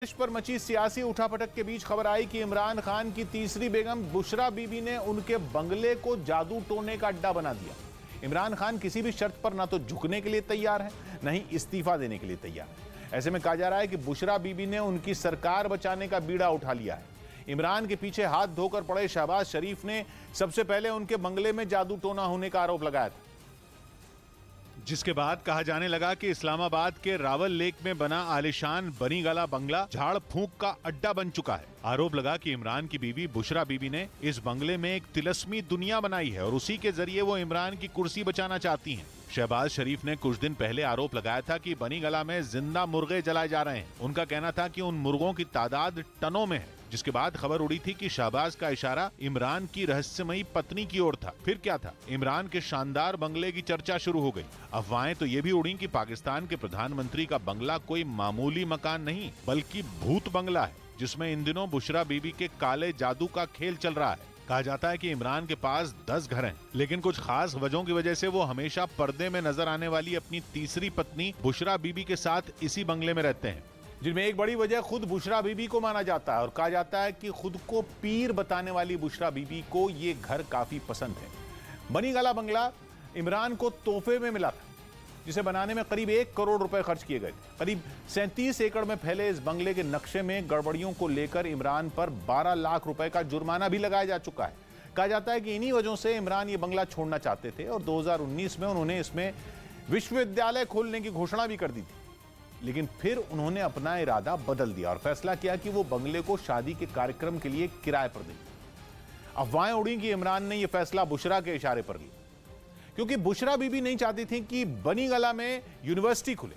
देश पर मची सियासी उठापटक के बीच खबर आई कि इमरान खान की तीसरी बेगम बुशरा बीबी ने उनके बंगले को जादू टोने का अड्डा बना दिया। इमरान खान किसी भी शर्त पर ना तो झुकने के लिए तैयार है, न ही इस्तीफा देने के लिए तैयार है। ऐसे में कहा जा रहा है कि बुशरा बीबी ने उनकी सरकार बचाने का बीड़ा उठा लिया है। इमरान के पीछे हाथ धोकर पड़े शहबाज शरीफ ने सबसे पहले उनके बंगले में जादू टोना होने का आरोप लगाया था, जिसके बाद कहा जाने लगा कि इस्लामाबाद के रावल लेक में बना आलिशान बनीगला बंगला झाड़ फूंक का अड्डा बन चुका है। आरोप लगा कि इमरान की बीवी बुशरा बीबी ने इस बंगले में एक तिलस्मी दुनिया बनाई है और उसी के जरिए वो इमरान की कुर्सी बचाना चाहती हैं। शहबाज शरीफ ने कुछ दिन पहले आरोप लगाया था कि बनीगला में जिंदा मुर्गे जलाए जा रहे हैं। उनका कहना था कि उन मुर्गों की तादाद टनों में है, जिसके बाद खबर उड़ी थी कि शहबाज का इशारा इमरान की रहस्यमयी पत्नी की ओर था। फिर क्या था, इमरान के शानदार बंगले की चर्चा शुरू हो गई। अफवाहें तो ये भी उड़ी कि पाकिस्तान के प्रधानमंत्री का बंगला कोई मामूली मकान नहीं बल्कि भूत बंगला है, जिसमें इन दिनों बुशरा बीबी के काले जादू का खेल चल रहा है। कहा जाता है कि इमरान के पास 10 घर हैं, लेकिन कुछ खास वजहों की वजह से वो हमेशा पर्दे में नजर आने वाली अपनी तीसरी पत्नी बुशरा बीबी के साथ इसी बंगले में रहते हैं, जिनमें एक बड़ी वजह खुद बुशरा बीबी को माना जाता है। और कहा जाता है कि खुद को पीर बताने वाली बुशरा बीबी को ये घर काफी पसंद है। बनीगला बंगला इमरान को तोहफे में मिला था, जिसे बनाने में करीब 1 करोड़ रुपए खर्च किए गए थे। करीब 37 एकड़ में फैले इस बंगले के नक्शे में गड़बड़ियों को लेकर इमरान पर 12 लाख रुपए का जुर्माना भी लगाया जा चुका है। कहा जाता है कि इन्हीं वजहों से इमरान ये बंगला छोड़ना चाहते थे और 2019 में उन्होंने इसमें विश्वविद्यालय खोलने की घोषणा भी कर दी थी, लेकिन फिर उन्होंने अपना इरादा बदल दिया और फैसला किया कि वो बंगले को शादी के कार्यक्रम के लिए किराए पर देंगे। अफवाहें उड़ी कि इमरान ने यह फैसला बुशरा के इशारे पर लिया, क्योंकि बुशरा बीबी नहीं चाहती थी कि बनीगला में यूनिवर्सिटी खुले,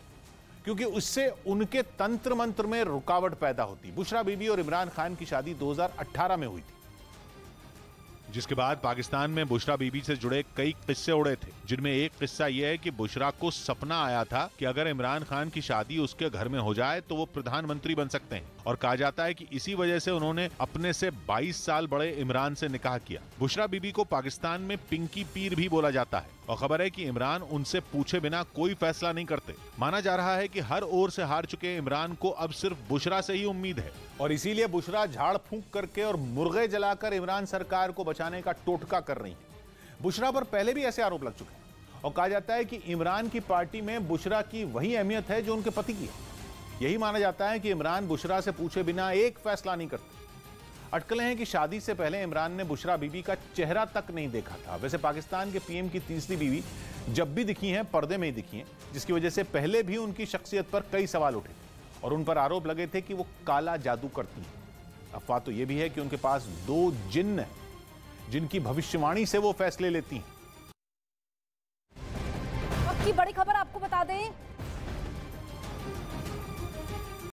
क्योंकि उससे उनके तंत्र मंत्र में रुकावट पैदा होती। बुशरा बीबी और इमरान खान की शादी 2018 में हुई थी, जिसके बाद पाकिस्तान में बुशरा बीबी से जुड़े कई किस्से उड़े थे, जिनमें एक किस्सा यह है कि बुशरा को सपना आया था कि अगर इमरान खान की शादी उसके घर में हो जाए तो वो प्रधानमंत्री बन सकते हैं। और कहा जाता है कि इसी वजह से उन्होंने अपने से 22 साल बड़े इमरान से निकाह किया। बुशरा बीबी को पाकिस्तान में पिंकी पीर भी बोला जाता है और खबर है कि इमरान उनसे पूछे बिना कोई फैसला नहीं करते। माना जा रहा है कि हर ओर से हार चुके इमरान को अब सिर्फ बुशरा से ही उम्मीद है और इसीलिए बुशरा झाड़ फूंक करके और मुर्गे जलाकर इमरान सरकार को बचाने का टोटका कर रही है। बुशरा पर पहले भी ऐसे आरोप लग चुके हैं और कहा जाता है कि इमरान की पार्टी में बुशरा की वही अहमियत है जो उनके पति की है। यही माना जाता है कि इमरान बुशरा से पूछे बिना एक फैसला नहीं करते। अटकलें हैं कि शादी से पहले इमरान ने बुशरा बीबी का चेहरा तक नहीं देखा था। वैसे पाकिस्तान के पीएम की तीसरी बीवी जब भी दिखी हैं, पर्दे में ही दिखी हैं, जिसकी वजह से पहले भी उनकी शख्सियत पर कई सवाल उठे थे और उन पर आरोप लगे थे कि वो काला जादू करती हैं। अफवाह तो यह भी है कि उनके पास 2 जिन्न हैं, जिनकी भविष्यवाणी से वो फैसले लेती हैं। अब की बड़ी खबर आपको बता दें,